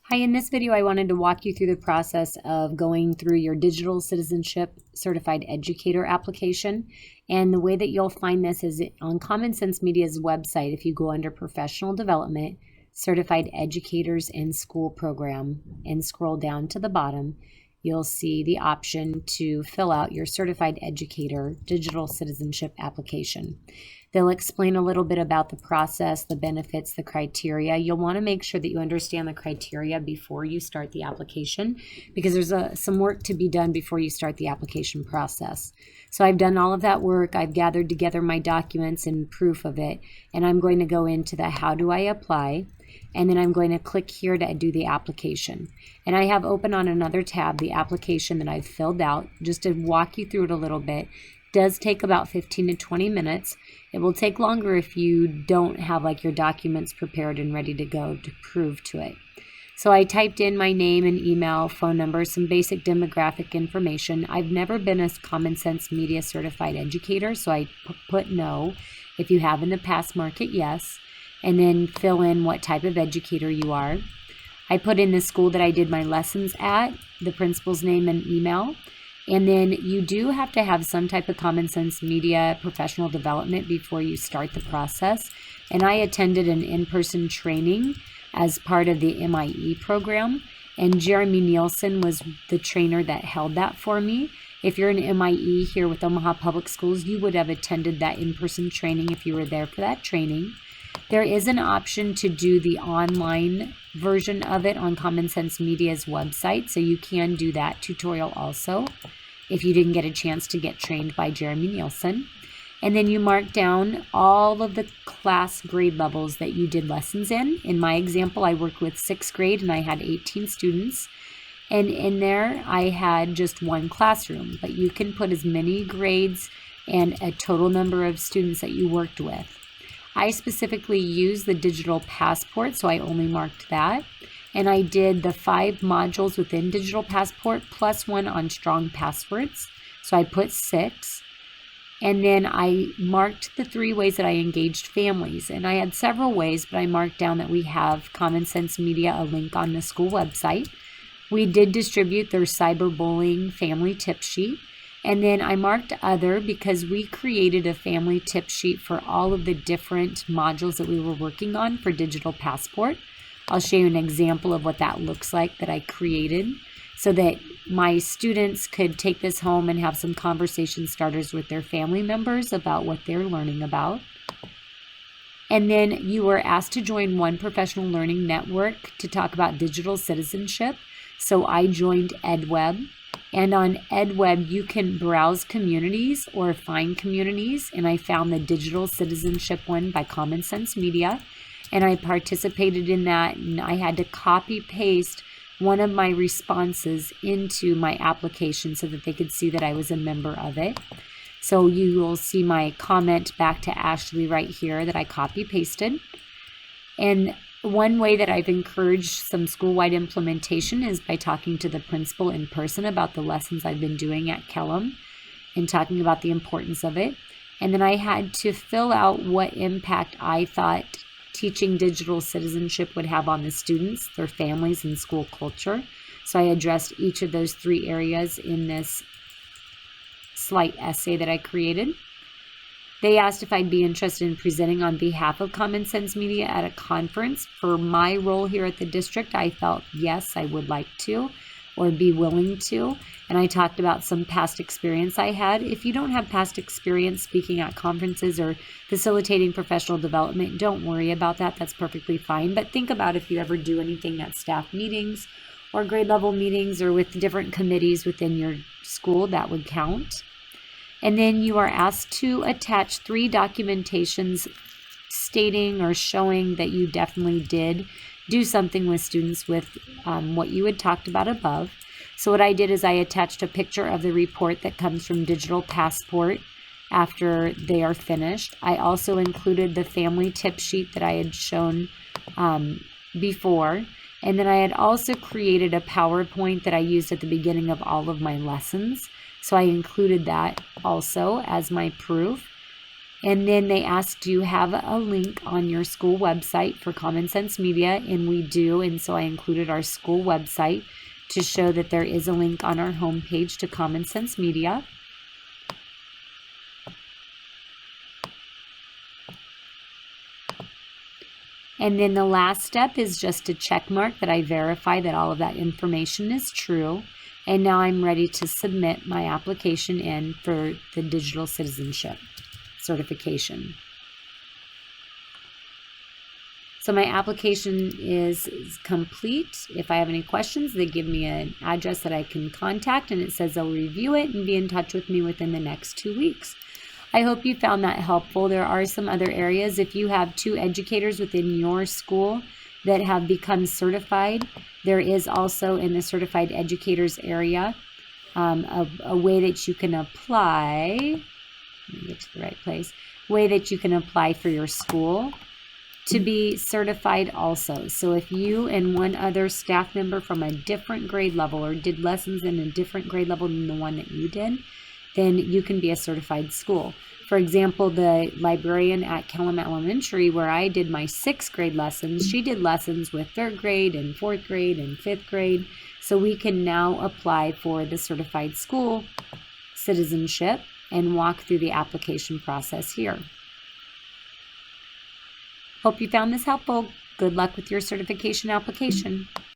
Hi, in this video, I wanted to walk you through the process of going through your Digital Citizenship Certified Educator application. And the way that you'll find this is on CommonSense Media's website. If you go under Professional Development, Certified Educators and School Program, and scroll down to the bottom, you'll see the option to fill out your Certified Educator Digital Citizenship application. They'll explain a little bit about the process, the benefits, the criteria. You'll want to make sure that you understand the criteria before you start the application, because there's some work to be done before you start the application process. So I've done all of that work. I've gathered together my documents and proof of it, and I'm going to go into the how do I apply, and then I'm going to click here to do the application. And I have open on another tab the application that I've filled out, just to walk you through it a little bit. It does take about 15 to 20 minutes. It will take longer if you don't have like your documents prepared and ready to go to prove to it. So I typed in my name and email, phone number, some basic demographic information. I've never been a CommonSense Media Certified Educator, so I put no. If you have in the past, mark it yes, and then fill in what type of educator you are. I put in the school that I did my lessons at, the principal's name and email. And then you do have to have some type of CommonSense Media professional development before you start the process. And I attended an in-person training as part of the MIE program. And Jeremy Nielsen was the trainer that held that for me. If you're an MIE here with Omaha Public Schools, you would have attended that in-person training if you were there for that training. There is an option to do the online version of it on CommonSense Media's website, so you can do that tutorial also if you didn't get a chance to get trained by Jeremy Nielsen. And then you mark down all of the class grade levels that you did lessons in. In my example, I worked with 6th grade and I had 18 students. And in there, I had just one classroom, but you can put as many grades and a total number of students that you worked with. I specifically used the digital passport, so I only marked that. And I did the 5 modules within digital passport plus one on strong passwords. So I put 6. And then I marked the 3 ways that I engaged families. And I had several ways, but I marked down that we have CommonSense Media, a link on the school website. We did distribute their cyberbullying family tip sheet. And then I marked other because we created a family tip sheet for all of the different modules that we were working on for Digital Passport. I'll show you an example of what that looks like that I created so that my students could take this home and have some conversation starters with their family members about what they're learning about. And then you were asked to join one professional learning network to talk about digital citizenship. So I joined EdWeb. And on EdWeb, you can browse communities or find communities. And I found the Digital Citizenship one by CommonSense Media. And I participated in that. And I had to copy paste one of my responses into my application so that they could see that I was a member of it. So you will see my comment back to Ashley right here that I copy pasted. And one way that I've encouraged some school-wide implementation is by talking to the principal in person about the lessons I've been doing at Kellum and talking about the importance of it. And then I had to fill out what impact I thought teaching digital citizenship would have on the students, their families, and school culture. So I addressed each of those 3 areas in this slight essay that I created. They asked if I'd be interested in presenting on behalf of CommonSense Media at a conference. For my role here at the district, I felt yes, I would like to or be willing to. And I talked about some past experience I had. If you don't have past experience speaking at conferences or facilitating professional development, don't worry about that. That's perfectly fine. But think about if you ever do anything at staff meetings or grade level meetings or with different committees within your school, that would count. And then you are asked to attach 3 documentations stating or showing that you definitely did do something with students with what you had talked about above. So what I did is I attached a picture of the report that comes from Digital Passport after they are finished. I also included the family tip sheet that I had shown before. And then I had also created a PowerPoint that I used at the beginning of all of my lessons. So I included that also as my proof. And then they ask, do you have a link on your school website for CommonSense Media? And we do, and so I included our school website to show that there is a link on our homepage to CommonSense Media. And then the last step is just a check mark that I verify that all of that information is true. And now I'm ready to submit my application in for the digital citizenship certification. So my application is complete. If I have any questions, they give me an address that I can contact, and it says they'll review it and be in touch with me within the next 2 weeks. I hope you found that helpful. There are some other areas. If you have 2 educators within your school that have become certified, there is also in the certified educators area a way that you can apply. Let me get to the right place. Way that you can apply for your school to be certified also. So if you and one other staff member from a different grade level or did lessons in a different grade level than the one that you did, then you can be a certified school. For example, the librarian at Kellum Elementary, where I did my 6th grade lessons, she did lessons with 3rd grade and 4th grade and 5th grade. So we can now apply for the certified school citizenship and walk through the application process here. Hope you found this helpful. Good luck with your certification application.